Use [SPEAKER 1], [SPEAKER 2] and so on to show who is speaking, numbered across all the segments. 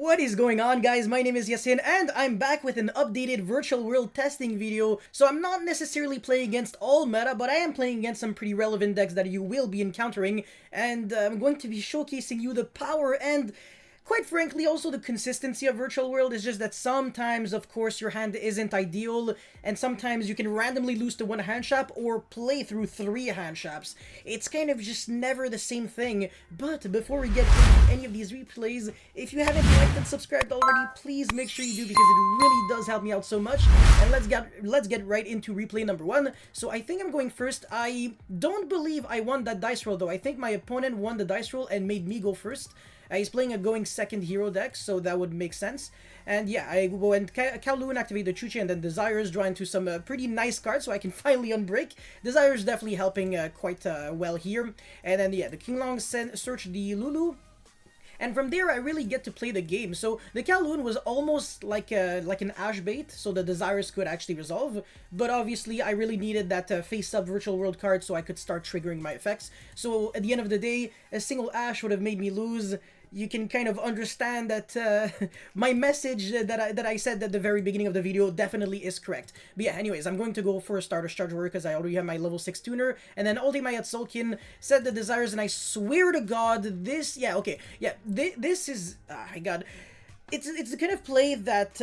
[SPEAKER 1] What is going on, guys? My name is Yasin and I'm back with an updated virtual world testing video. So I'm not necessarily playing against all meta, but I am playing against some pretty relevant decks that you will be encountering, and I'm going to be showcasing you the power and quite frankly, also the consistency of Virtual World. Is just that sometimes, of course, your hand isn't ideal, and sometimes you can randomly lose to one hand shop or play through 3 hand shops. It's kind of just never the same thing. But before we get into any of these replays, if you haven't liked and subscribed already, please make sure you do, because it really does help me out so much. And let's get right into replay number 1. So I think I'm going first. I don't believe I won that dice roll, though. I think my opponent won the dice roll and made me go first. He's playing a going second hero deck, so that would make sense. And yeah, I go and Kowloon, activate the Chuchi, and then Desires, draw into some pretty nice cards, so I can finally unbreak. Desires definitely helping quite well here. And then yeah, the Kinglong search the Lulu. And from there, I really get to play the game. So the Kowloon was almost like an Ash bait, so the Desires could actually resolve. But obviously, I really needed that face-up Virtual World card so I could start triggering my effects. So at the end of the day, a single Ash would have made me lose. You can kind of understand that my message that I said at the very beginning of the video definitely is correct. But yeah, anyways, I'm going to go for a Stardust Charge Warrior because I already have my level 6 tuner. And then ultimate at Sulkin, set the Desires, and I swear to God, this... Yeah, okay. Yeah, this is... my God. It's the kind of play that...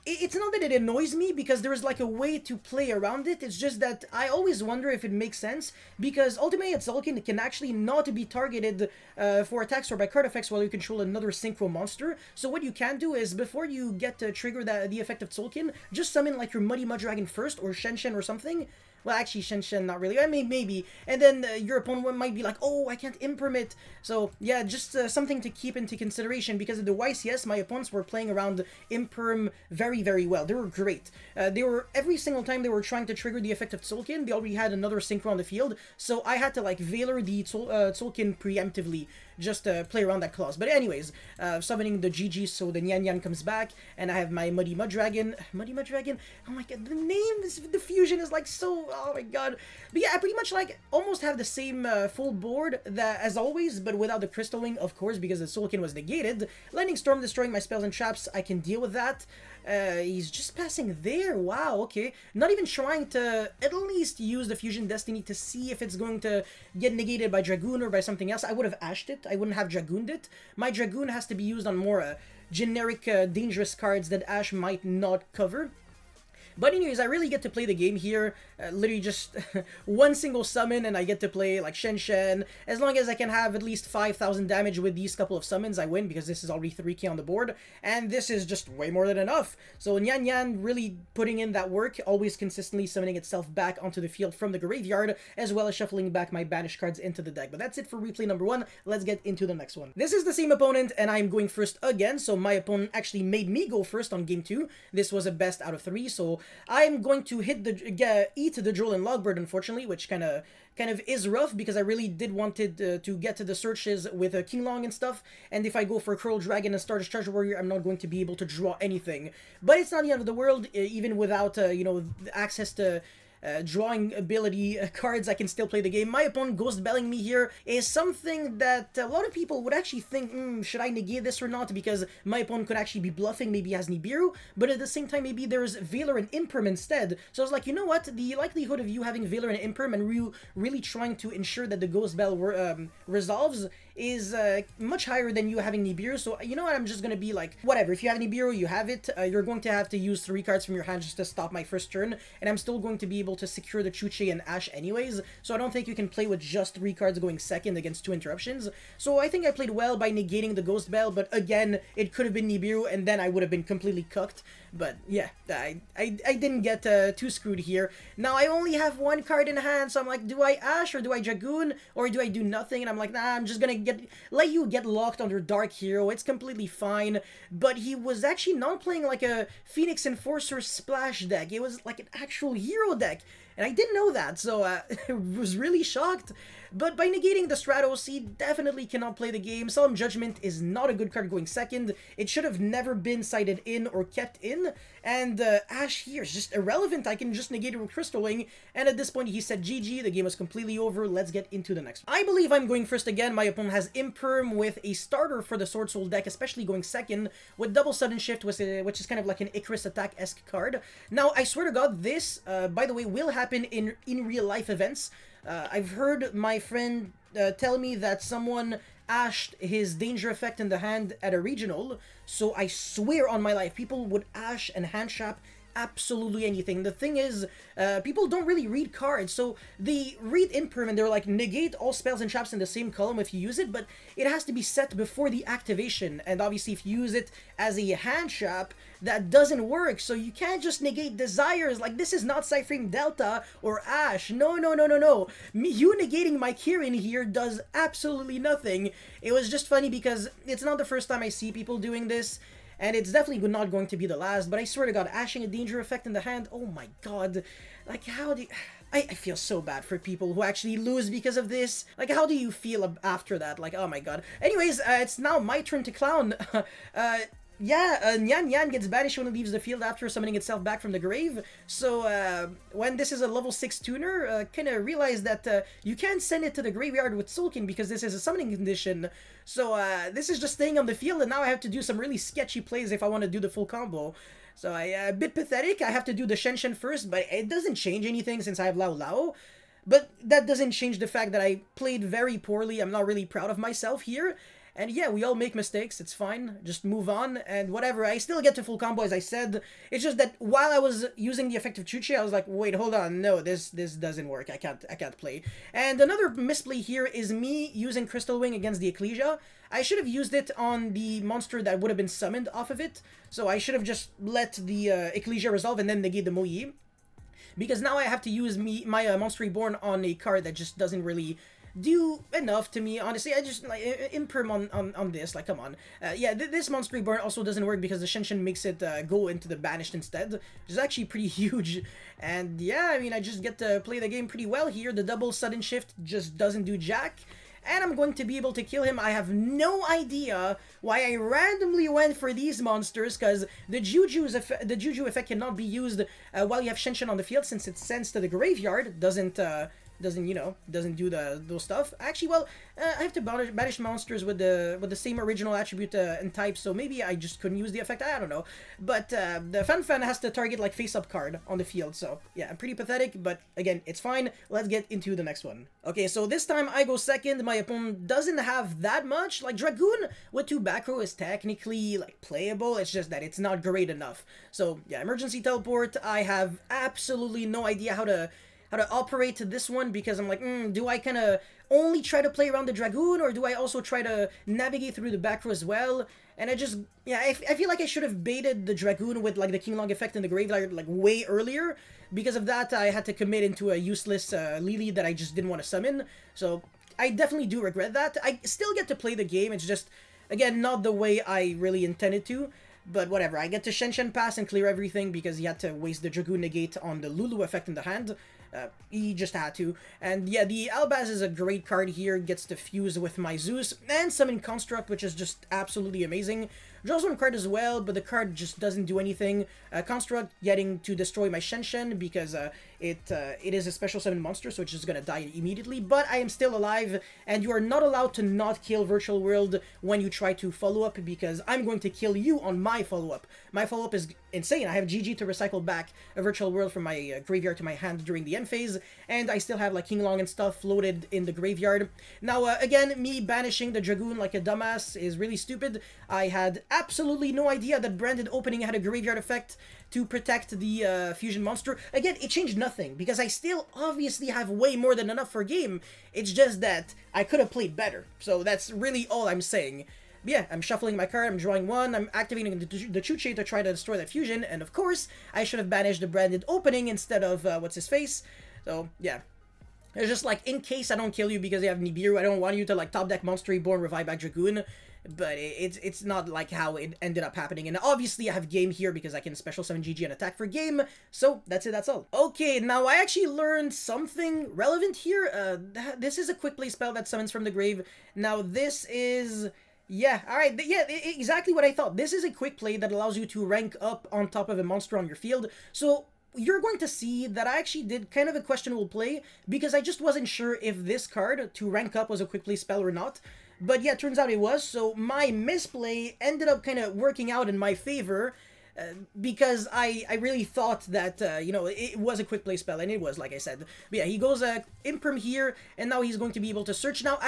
[SPEAKER 1] It's not that it annoys me, because there is like a way to play around it. It's just that I always wonder if it makes sense, because Ultimate Sulkin can actually not be targeted for attacks or by card effects while you control another Synchro monster. So what you can do is, before you get to trigger the effect of Sulkin, just summon like your Muddy Mudragon first, or Shen or something. Well, actually, Shen, not really. I mean, maybe. And then your opponent might be like, oh, I can't impermit. So, yeah, just something to keep into consideration, because of the YCS, my opponents were playing around imperm very, very well. They were great. Every single time they were trying to trigger the effect of Tzolk'in, they already had another Synchro on the field. So I had to, like, Valor the Tzolk'in preemptively, just to play around that clause. But anyways, summoning the GG, so the Nyan comes back, and I have my Muddy Mudragon. Muddy Mudragon? Oh my God, the fusion is, like, so... Oh my God. But yeah, I pretty much like almost have the same full board as always, but without the Crystal Wing, of course, because the Sulkin was negated. Lightning Storm destroying my spells and traps, I can deal with that. He's just passing there. Wow, okay. Not even trying to at least use the Fusion Destiny to see if it's going to get negated by Dragoon or by something else. I would have Ashed it. I wouldn't have Dragooned it. My Dragoon has to be used on more generic dangerous cards that Ash might not cover. But anyways, I really get to play the game here, literally just one single summon, and I get to play like Shen. As long as I can have at least 5,000 damage with these couple of summons, I win, because this is already 3k on the board, and this is just way more than enough. So Nyan really putting in that work, always consistently summoning itself back onto the field from the graveyard, as well as shuffling back my banished cards into the deck. But that's it for replay number 1. Let's get into the next one. This is the same opponent, and I'm going first again, so my opponent actually made me go first on game 2. This was a best out of 3, so I'm going to eat the Droll and Logbird, unfortunately, which kind of is rough, because I really did wanted to get to the searches with Kinglong and stuff, and if I go for Curl Dragon and Stardust Treasure Warrior, I'm not going to be able to draw anything. But it's not the end of the world, even without, you know, access to drawing ability cards, I can still play the game. My opponent Ghost Belling me here is something that a lot of people would actually think, should I negate this or not, because my opponent could actually be bluffing, maybe he has Nibiru, but at the same time maybe there's Valor and Imperm instead. So I was like, you know what, the likelihood of you having Valor and Imperm and really trying to ensure that the Ghost Bell resolves is much higher than you having Nibiru. So you know what, I'm just gonna be like, whatever, if you have Nibiru, you have it. You're going to have to use 3 cards from your hand just to stop my first turn, and I'm still going to be able to secure the Chuchi and Ash anyways, so I don't think you can play with just 3 cards going second against 2 interruptions. So I think I played well by negating the Ghost Bell, but again, it could have been Nibiru, and then I would have been completely cooked. But yeah, I didn't get too screwed here. Now I only have 1 card in hand, so I'm like, do I Ash or do I Dragoon, or do I do nothing? And I'm like, nah, I'm just gonna let you get locked under Dark Hero. It's completely fine. But he was actually not playing like a Phoenix Enforcer splash deck. It was like an actual hero deck. and I didn't know that, so I was really shocked. But by negating the Stratos, he definitely cannot play the game. Solemn Judgment is not a good card going second. It should have never been sided in or kept in. And Ash here is just irrelevant. I can just negate it with Crystal Wing. And at this point, he said GG. The game was completely over. Let's get into the next one. I believe I'm going first again. My opponent has Imperm with a starter for the Sword Soul deck, especially going second, with double Sudden Shift, which is kind of like an Icarus Attack-esque card. Now, I swear to God, this, by the way, will happen in real-life events. I've heard my friend tell me that someone ashed his danger effect in the hand at a regional, so I swear on my life, people would ash and hand trap absolutely anything. The thing is, people don't really read cards, so they read Imperm and they're like, negate all spells and traps in the same column if you use it, but it has to be set before the activation, and obviously if you use it as a hand trap, that doesn't work, so you can't just negate desires. Like, this is not Cyframe Delta or Ash. No. You negating my Kirin here does absolutely nothing. It was just funny because it's not the first time I see people doing this, and it's definitely not going to be the last, but I swear to God, ashing a danger effect in the hand, oh my god. Like, how do you... I feel so bad for people who actually lose because of this. Like, how do you feel after that? Like, oh my god. Anyways, it's now my turn to clown. Nyan Nyan gets banished when it leaves the field after summoning itself back from the grave. So, when this is a level 6 tuner, kinda realize that you can't send it to the graveyard with Sulking because this is a summoning condition. So, this is just staying on the field, and now I have to do some really sketchy plays if I want to do the full combo. So, a bit pathetic. I have to do the Shen Shen first, but it doesn't change anything since I have Lao Lao. But that doesn't change the fact that I played very poorly. I'm not really proud of myself here. And yeah, we all make mistakes, it's fine, just move on, and whatever, I still get to full combo as I said. It's just that while I was using the effective Chuchi, I was like, wait, hold on, no, this doesn't work, I can't play. And another misplay here is me using Crystal Wing against the Ecclesia. I should have used it on the monster that would have been summoned off of it, so I should have just let the Ecclesia resolve and then negate the Moyi. Because now I have to use my Monster Reborn on a card that just doesn't really do enough to me, honestly. I just, like, Imperm on this, like, come on. Yeah, this Monster Reborn also doesn't work because the Shen Shen makes it go into the Banished instead, which is actually pretty huge. And yeah, I mean, I just get to play the game pretty well here. The double Sudden Shift just doesn't do jack, and I'm going to be able to kill him. I have no idea why I randomly went for these monsters, because the Juju effect cannot be used while you have Shen Shen on the field, since it's sends to the graveyard, doesn't do those stuff. Actually, well, I have to banish monsters with the same original attribute and type, so maybe I just couldn't use the effect, I don't know. But the Fan has to target, like, face-up card on the field, so yeah, I'm pretty pathetic, but again, it's fine. Let's get into the next one. Okay, so this time I go second. My opponent doesn't have that much. Like, Dragoon with 2 back row is technically, like, playable, it's just that it's not great enough. So yeah, Emergency Teleport, I have absolutely no idea how to operate this one, because I'm like, do I kind of only try to play around the Dragoon, or do I also try to navigate through the back row as well? And I just, yeah, I feel like I should have baited the Dragoon with, like, the King Long effect in the graveyard, like, way earlier. Because of that, I had to commit into a useless Lily that I just didn't want to summon. So I definitely do regret that. I still get to play the game, it's just, again, not the way I really intended to. But whatever, I get to Shen Shen pass and clear everything because he had to waste the Dragoon negate on the Lulu effect in the hand. He just had to. And yeah, the Albaz is a great card here, gets to fuse with my Zeus, and summon Construct, which is just absolutely amazing. Draws 1 card as well, but the card just doesn't do anything. Construct getting to destroy my Shen Shen because it is a special summon monster, so it's just gonna die immediately, but I am still alive, and you are not allowed to not kill Virtual World when you try to follow up, because I'm going to kill you on my follow-up. My follow-up is insane. I have GG to recycle back a Virtual World from my graveyard to my hand during the end phase, and I still have, like, King Long and stuff floated in the graveyard. Now, again, me banishing the Dragoon like a dumbass is really stupid. I had absolutely no idea that Branded Opening had a graveyard effect to protect the fusion monster. Again, it changed nothing, because I still obviously have way more than enough for game. It's just that I could have played better. So that's really all I'm saying. But yeah, I'm shuffling my card, I'm drawing 1, I'm activating the Chuche to try to destroy that fusion, and of course, I should have banished the Branded Opening instead of, what's-his-face. So, yeah. It's just like, in case I don't kill you because you have Nibiru, I don't want you to, like, top deck Monster Reborn, revive back Dragoon. but it's not like how it ended up happening. And obviously I have game here because I can special summon GG and attack for game. So that's it, that's all. Okay, now I actually learned something relevant here. This is a quick play spell that summons from the grave. Now this is... Yeah, alright, yeah, exactly what I thought. This is a quick play that allows you to rank up on top of a monster on your field. So you're going to see that I actually did kind of a questionable play because I just wasn't sure if this card to rank up was a quick play spell or not. But yeah, turns out it was, so my misplay ended up kind of working out in my favor. Because I really thought that, you know, it was a quick play spell, and it was, like I said. But yeah, he goes Imperm here, and now he's going to be able to search. Now,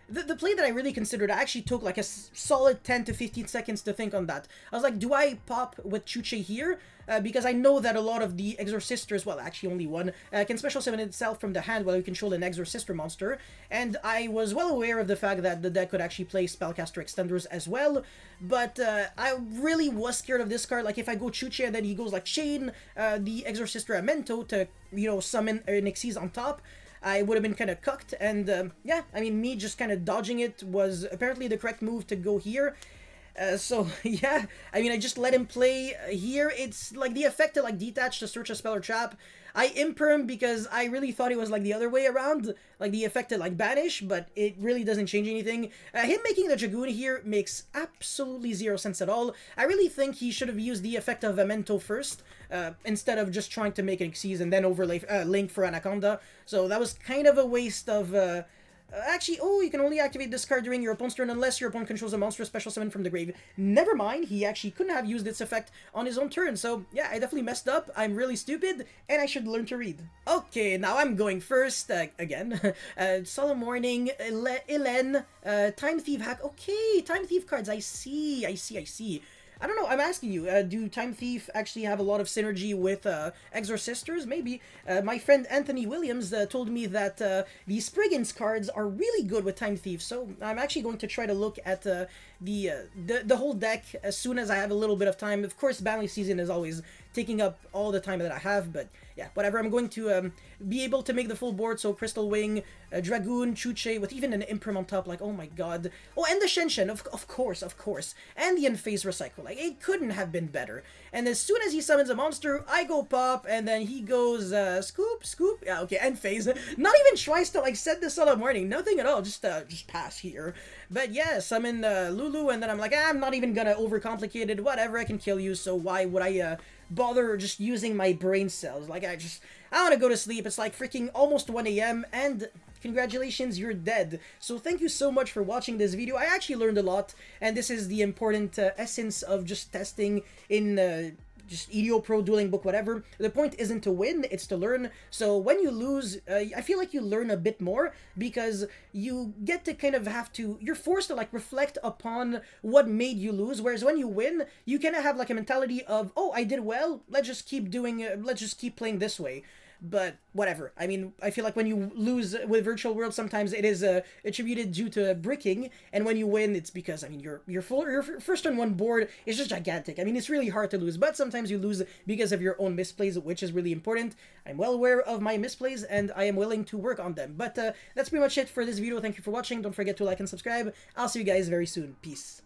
[SPEAKER 1] the play that I really considered, I actually took like a solid 10 to 15 seconds to think on that. I was like, do I pop with Chuche here? Because I know that a lot of the Exorcisters, well, actually only one, can special summon itself from the hand while you control an Exorcister monster. And I was well aware of the fact that the deck could actually play Spellcaster Extenders as well. But I really was scared of this card. Like, if I go Chuche and then he goes like Chain, the Exorcister Amento to, you know, summon an Xyz on top, I would have been kind of cucked, and yeah, I mean, me just kind of dodging it was apparently the correct move to go here. So, yeah, I mean, I just let him play here. It's like the effect to, like, detach to search a spell or trap. I imperm because I really thought it was, like, the other way around, like, the effect to, like, banish, but it really doesn't change anything. Him making the Dragoon here makes absolutely zero sense at all. I really think he should have used the effect of Amento first, instead of just trying to make an Xyz and then overlay Link for Anaconda. So that was kind of a waste of... actually, oh, you can only activate this card during your opponent's turn unless your opponent controls a monster special summon from the grave. Never mind, he actually couldn't have used its effect on his own turn, so yeah, I definitely messed up. I'm really stupid, and I should learn to read. Okay, now I'm going first, again. Solemn Warning, Elen, Time Thief Hack. Okay, Time Thief cards, I see. I don't know, I'm asking you, do Time Thief actually have a lot of synergy with Exorcisters? Maybe. My friend Anthony Williams told me that the Spriggans cards are really good with Time Thief, so I'm actually going to try to look at the whole deck as soon as I have a little bit of time. Of course, Banlist season is always taking up all the time that I have, but yeah, whatever. I'm going to be able to make the full board, so Crystal Wing, Dragoon, Chuche, with even an Imperm on top, like, oh my god. Oh, and the Shenshen, of course, and the Unphased Recycle. Like, it couldn't have been better. And as soon as he summons a monster, I go pop, and then he goes, scoop, yeah, okay, and phase. Not even tries to, like, set this on a warning, nothing at all, just pass here. But yeah, summon Lulu, and then I'm like, I'm not even gonna overcomplicate it, whatever, I can kill you, so why would I, bother just using my brain cells? Like, I want to go to sleep. It's like freaking almost 1 a.m. and congratulations, you're dead. So thank you so much for watching this video. I actually learned a lot, and this is the important essence of just testing in just EDO Pro, Dueling Book, whatever. The point isn't to win, it's to learn. So when you lose, I feel like you learn a bit more because you get to kind of have to, you're forced to like reflect upon what made you lose, whereas when you win, you kind of have like a mentality of, oh, I did well, let's just keep doing, let's just keep playing this way. But whatever. I mean, I feel like when you lose with Virtual World, sometimes it is attributed due to bricking, and when you win, it's because, I mean, your first turn one board is just gigantic. I mean, it's really hard to lose, but sometimes you lose because of your own misplays, which is really important. I'm well aware of my misplays, and I am willing to work on them. But that's pretty much it for this video. Thank you for watching. Don't forget to like and subscribe. I'll see you guys very soon. Peace.